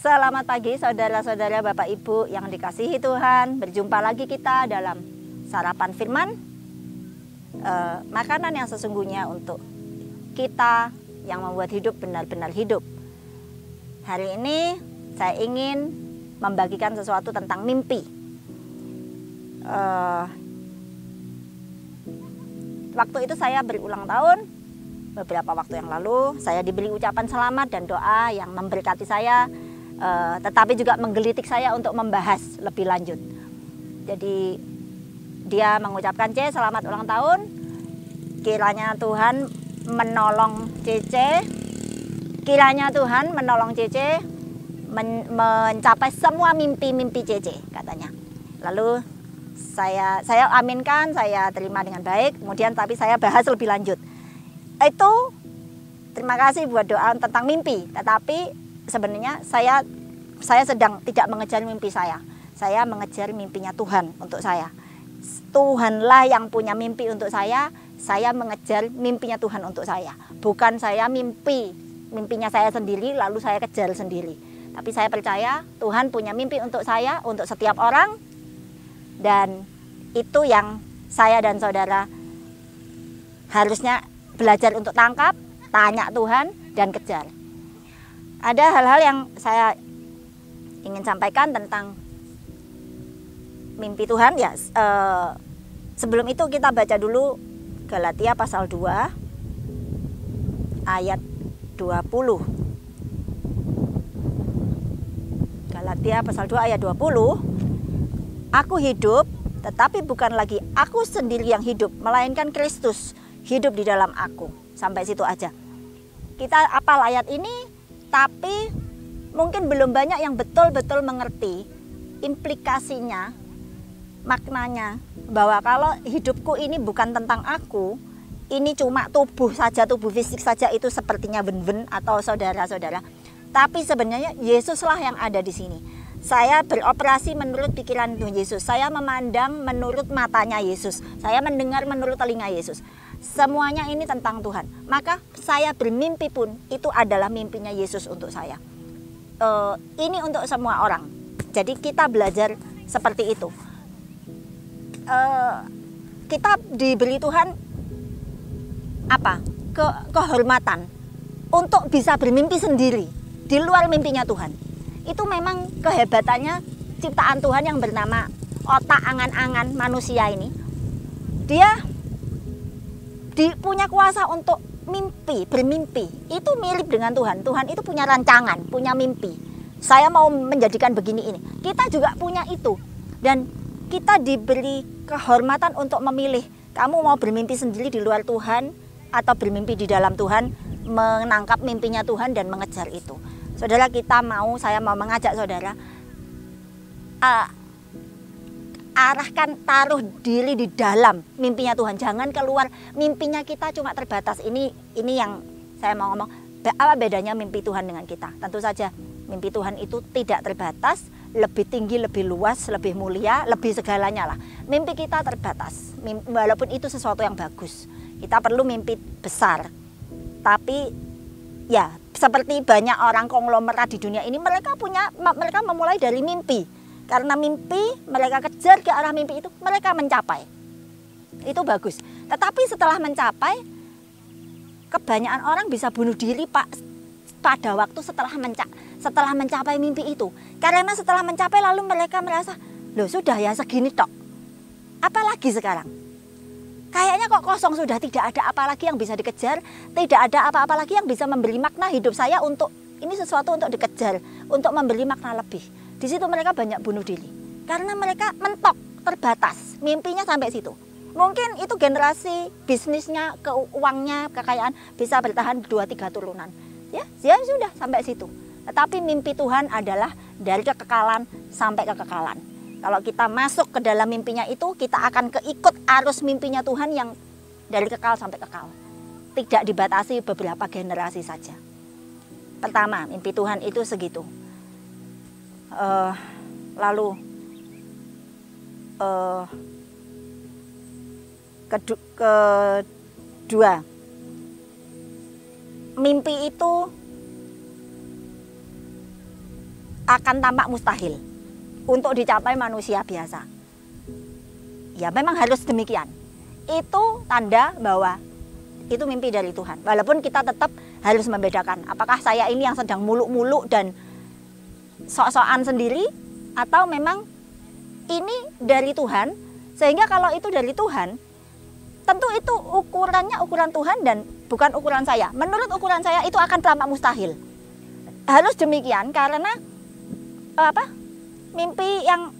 Selamat pagi saudara-saudara, Bapak Ibu yang dikasihi Tuhan. Berjumpa lagi kita dalam sarapan firman, makanan yang sesungguhnya untuk kita yang membuat hidup benar-benar hidup. Hari ini saya ingin membagikan sesuatu tentang mimpi. Waktu itu saya berulang tahun, beberapa waktu yang lalu saya diberi ucapan selamat dan doa yang memberkati saya, tetapi juga menggelitik saya untuk membahas lebih lanjut. Jadi dia mengucapkan, "C, selamat ulang tahun, kiranya Tuhan menolong Cece, kiranya Tuhan menolong Cece mencapai semua mimpi-mimpi Cece," katanya. Lalu saya aminkan, saya terima dengan baik. Kemudian tapi saya bahas lebih lanjut. Itu terima kasih buat doa tentang mimpi, tetapi sebenarnya saya sedang tidak mengejar mimpi saya. Saya mengejar mimpinya Tuhan untuk saya. Tuhanlah yang punya mimpi untuk saya mengejar mimpinya Tuhan untuk saya. Bukan saya mimpinya saya sendiri lalu saya kejar sendiri. Tapi saya percaya Tuhan punya mimpi untuk saya, untuk setiap orang. Dan itu yang saya dan saudara harusnya belajar untuk tangkap, tanya Tuhan, dan kejar. Ada hal-hal yang saya ingin sampaikan tentang mimpi Tuhan. Ya, sebelum itu kita baca dulu Galatia pasal 2 ayat 20. Galatia pasal 2 ayat 20. "Aku hidup, tetapi bukan lagi aku sendiri yang hidup, melainkan Kristus hidup di dalam aku." Sampai situ aja. Kita apal ayat ini, tapi mungkin belum banyak yang betul-betul mengerti implikasinya, maknanya, bahwa kalau hidupku ini bukan tentang aku, ini cuma tubuh saja, tubuh fisik saja, itu sepertinya ben-ben atau saudara-saudara. Tapi sebenarnya Yesuslah yang ada di sini. Saya beroperasi menurut pikiran Tuhan Yesus. Saya memandang menurut matanya Yesus. Saya mendengar menurut telinga Yesus. Semuanya ini tentang Tuhan. Maka saya bermimpi pun itu adalah mimpinya Yesus untuk saya. Ini untuk semua orang. Jadi kita belajar seperti itu. Kita diberi Tuhan apa? Kehormatan untuk bisa bermimpi sendiri di luar mimpinya Tuhan. Itu memang kehebatannya ciptaan Tuhan yang bernama otak angan-angan manusia ini. Dia punya kuasa untuk bermimpi. Itu mirip dengan Tuhan. Tuhan itu punya rancangan, punya mimpi. Saya mau menjadikan begini ini. Kita juga punya itu. Dan kita diberi kehormatan untuk memilih. Kamu mau bermimpi sendiri di luar Tuhan atau bermimpi di dalam Tuhan, menangkap mimpinya Tuhan dan mengejar itu. Saudara, saya mau mengajak saudara, arahkan, taruh diri di dalam mimpinya Tuhan. Jangan keluar. Mimpinya kita cuma terbatas. Ini yang saya mau ngomong. Apa bedanya mimpi Tuhan dengan kita? Tentu saja mimpi Tuhan itu tidak terbatas, lebih tinggi, lebih luas, lebih mulia, lebih segalanya lah. Mimpi kita terbatas. Walaupun itu sesuatu yang bagus. Kita perlu mimpi besar. Tapi ya, seperti banyak orang konglomerat di dunia ini, mereka memulai dari mimpi. Karena mimpi, mereka kejar ke arah mimpi itu, mereka mencapai. Itu bagus. Tetapi setelah mencapai, kebanyakan orang bisa bunuh diri pada waktu setelah mencapai mimpi itu. Karena setelah mencapai lalu mereka merasa, loh sudah ya segini tok. Apalagi sekarang? Kayaknya kok kosong sudah, tidak ada apa lagi yang bisa dikejar, tidak ada apa-apa lagi yang bisa memberi makna hidup saya untuk, ini sesuatu untuk dikejar, untuk memberi makna lebih. Di situ mereka banyak bunuh diri. Karena mereka mentok, terbatas. Mimpinya sampai situ. Mungkin itu generasi bisnisnya, keuangnya, kekayaan bisa bertahan 2-3 turunan. Ya sudah sampai situ. Tetapi mimpi Tuhan adalah dari kekekalan sampai kekekalan. Kalau kita masuk ke dalam mimpinya itu, kita akan keikut arus mimpinya Tuhan yang dari kekal sampai kekal. Tidak dibatasi beberapa generasi saja. Pertama, mimpi Tuhan itu segitu. Lalu kedua, mimpi itu akan tampak mustahil untuk dicapai manusia biasa. Ya memang harus demikian. Itu tanda bahwa itu mimpi dari Tuhan. Walaupun kita tetap harus membedakan apakah saya ini yang sedang muluk-muluk dan sok-sokan sendiri, atau memang ini dari Tuhan. Sehingga kalau itu dari Tuhan, tentu itu ukurannya ukuran Tuhan dan bukan ukuran saya. Menurut ukuran saya itu akan tampak mustahil. Harus demikian karena mimpi yang,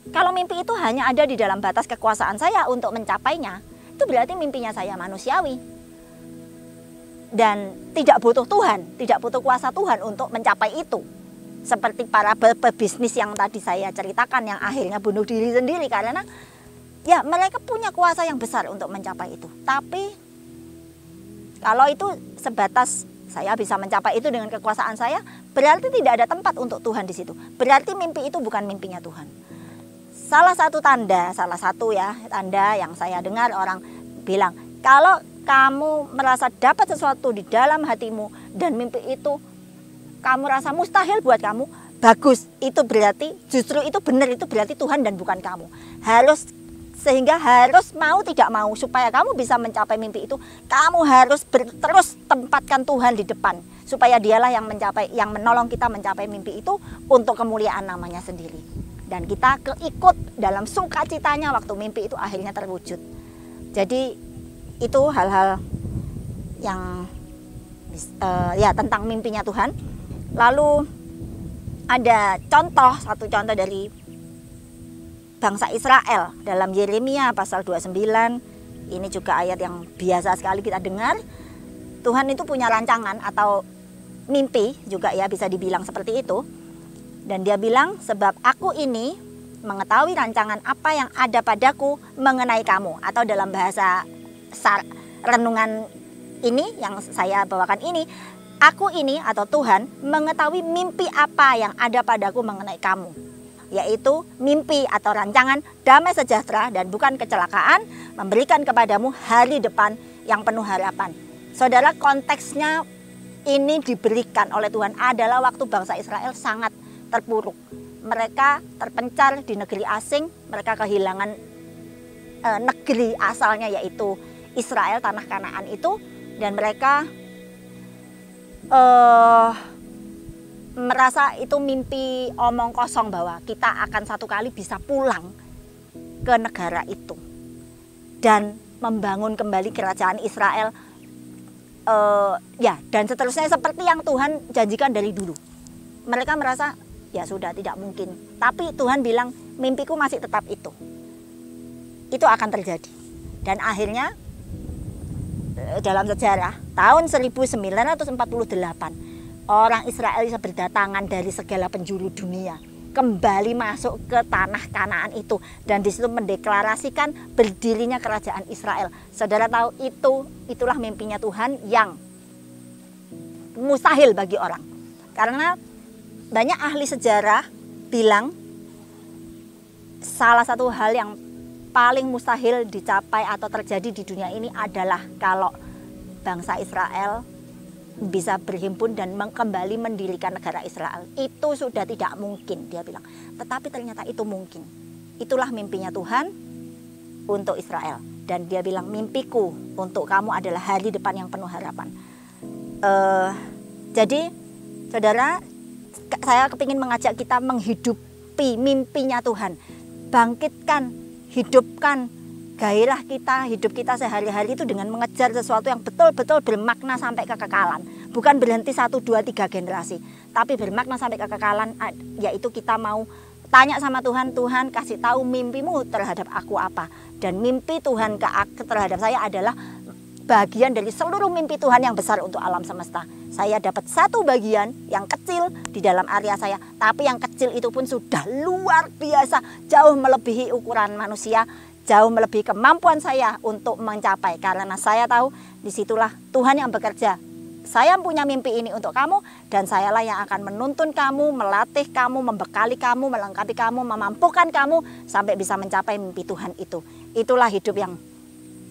kalau mimpi itu hanya ada di dalam batas kekuasaan saya untuk mencapainya, itu berarti mimpinya saya manusiawi dan tidak butuh Tuhan, tidak butuh kuasa Tuhan untuk mencapai itu. Seperti para pebisnis yang tadi saya ceritakan yang akhirnya bunuh diri sendiri karena ya mereka punya kuasa yang besar untuk mencapai itu. Tapi kalau itu sebatas saya bisa mencapai itu dengan kekuasaan saya, berarti tidak ada tempat untuk Tuhan di situ. Berarti mimpi itu bukan mimpinya Tuhan. Salah satu tanda yang saya dengar orang bilang, kalau kamu merasa dapat sesuatu di dalam hatimu dan mimpi itu kamu rasa mustahil buat kamu, bagus. Itu berarti justru itu benar, itu berarti Tuhan dan bukan kamu. Sehingga harus mau tidak mau supaya kamu bisa mencapai mimpi itu, kamu harus terus tempatkan Tuhan di depan supaya dialah yang menolong kita mencapai mimpi itu untuk kemuliaan namanya sendiri. Dan kita keikut dalam sukacitanya waktu mimpi itu akhirnya terwujud. Jadi itu hal-hal yang tentang mimpinya Tuhan. Lalu ada satu contoh dari bangsa Israel dalam Yeremia pasal 29. Ini juga ayat yang biasa sekali kita dengar. Tuhan itu punya rancangan atau mimpi juga ya, bisa dibilang seperti itu. Dan dia bilang, sebab aku ini mengetahui rancangan apa yang ada padaku mengenai kamu. Atau dalam bahasa renungan ini yang saya bawakan ini, aku ini atau Tuhan mengetahui mimpi apa yang ada padaku mengenai kamu, yaitu mimpi atau rancangan damai sejahtera dan bukan kecelakaan, memberikan kepadamu hari depan yang penuh harapan. Saudara, konteksnya ini diberikan oleh Tuhan adalah waktu bangsa Israel sangat terpuruk. Mereka terpencar di negeri asing, mereka kehilangan negeri asalnya yaitu Israel, tanah Kanaan itu, dan mereka merasa itu mimpi omong kosong bahwa kita akan satu kali bisa pulang ke negara itu dan membangun kembali kerajaan Israel, dan seterusnya seperti yang Tuhan janjikan dari dulu. Mereka merasa ya sudah tidak mungkin, tapi Tuhan bilang mimpiku masih tetap itu akan terjadi. Dan akhirnya dalam sejarah tahun 1948 orang Israel bisa berdatangan dari segala penjuru dunia kembali masuk ke tanah Kanaan itu, dan di situ mendeklarasikan berdirinya kerajaan Israel. Saudara tahu itulah mimpinya Tuhan yang mustahil bagi orang. Karena banyak ahli sejarah bilang salah satu hal yang paling mustahil dicapai atau terjadi di dunia ini adalah kalau bangsa Israel bisa berhimpun dan kembali mendirikan negara Israel. Itu sudah tidak mungkin, dia bilang. Tetapi ternyata itu mungkin. Itulah mimpinya Tuhan untuk Israel. Dan dia bilang, mimpiku untuk kamu adalah hari depan yang penuh harapan. Jadi saudara, saya kepingin mengajak kita menghidupi mimpinya Tuhan. Bangkitkan, hidupkan gairah kita, hidup kita sehari-hari itu dengan mengejar sesuatu yang betul-betul bermakna sampai kekekalan. Bukan berhenti 1, 2, 3 generasi, tapi bermakna sampai kekekalan, yaitu kita mau tanya sama Tuhan, Tuhan kasih tahu mimpimu terhadap aku apa. Dan mimpi Tuhan terhadap saya adalah bagian dari seluruh mimpi Tuhan yang besar untuk alam semesta. Saya dapat satu bagian yang kecil di dalam area saya, tapi yang kecil itu pun sudah luar biasa, jauh melebihi ukuran manusia, jauh melebihi kemampuan saya untuk mencapai. Karena saya tahu disitulah Tuhan yang bekerja. Saya punya mimpi ini untuk kamu, dan sayalah yang akan menuntun kamu, melatih kamu, membekali kamu, melengkapi kamu, memampukan kamu sampai bisa mencapai mimpi Tuhan itu. Itulah hidup yang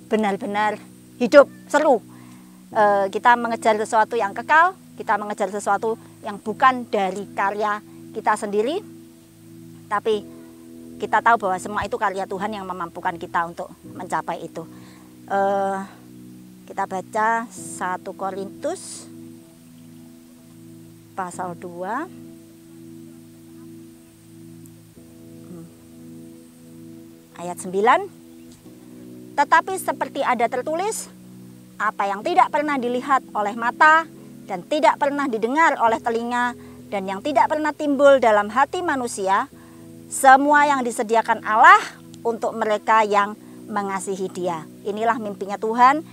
benar-benar hidup seru. Kita mengejar sesuatu yang kekal, kita mengejar sesuatu yang bukan dari karya kita sendiri, tapi kita tahu bahwa semua itu karya Tuhan yang memampukan kita untuk mencapai itu. Kita baca 1 Korintus pasal 2 ayat 9. Tetapi seperti ada tertulis, apa yang tidak pernah dilihat oleh mata dan tidak pernah didengar oleh telinga dan yang tidak pernah timbul dalam hati manusia, semua yang disediakan Allah untuk mereka yang mengasihi Dia. Inilah mimpinya Tuhan.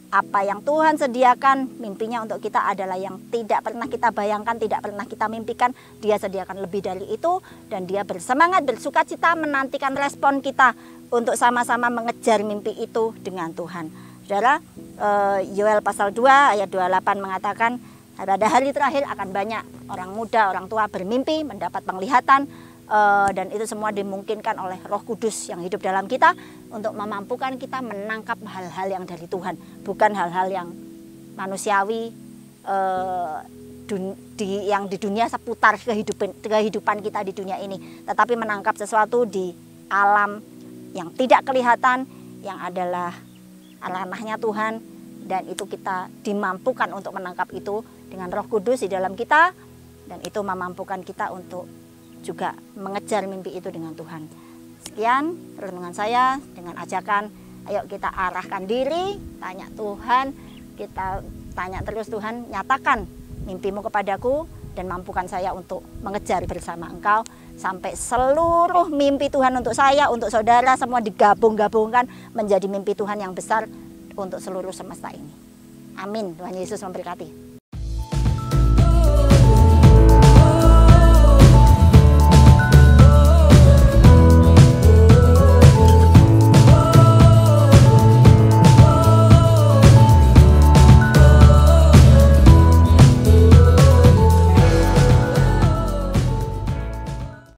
Apa yang Tuhan sediakan, mimpinya untuk kita adalah yang tidak pernah kita bayangkan, tidak pernah kita mimpikan. Dia sediakan lebih dari itu, dan Dia bersemangat, bersuka cita menantikan respon kita untuk sama-sama mengejar mimpi itu dengan Tuhan. Saudara, Yoel pasal 2 ayat 28 mengatakan, pada hari terakhir akan banyak orang muda, orang tua bermimpi, mendapat penglihatan, dan itu semua dimungkinkan oleh Roh Kudus yang hidup dalam kita untuk memampukan kita menangkap hal-hal yang dari Tuhan, bukan hal-hal yang manusiawi yang di dunia seputar kehidupan kita di dunia ini, tetapi menangkap sesuatu di alam yang tidak kelihatan, yang adalah ranahnya Tuhan, dan itu kita dimampukan untuk menangkap itu dengan Roh Kudus di dalam kita, dan itu memampukan kita untuk juga mengejar mimpi itu dengan Tuhan. Sekian renungan saya dengan ajakan, ayo kita arahkan diri, tanya Tuhan, kita tanya terus Tuhan, nyatakan mimpimu kepadaku dan mampukan saya untuk mengejar bersama Engkau sampai seluruh mimpi Tuhan untuk saya, untuk saudara semua digabung-gabungkan menjadi mimpi Tuhan yang besar untuk seluruh semesta ini. Amin. Tuhan Yesus memberkati.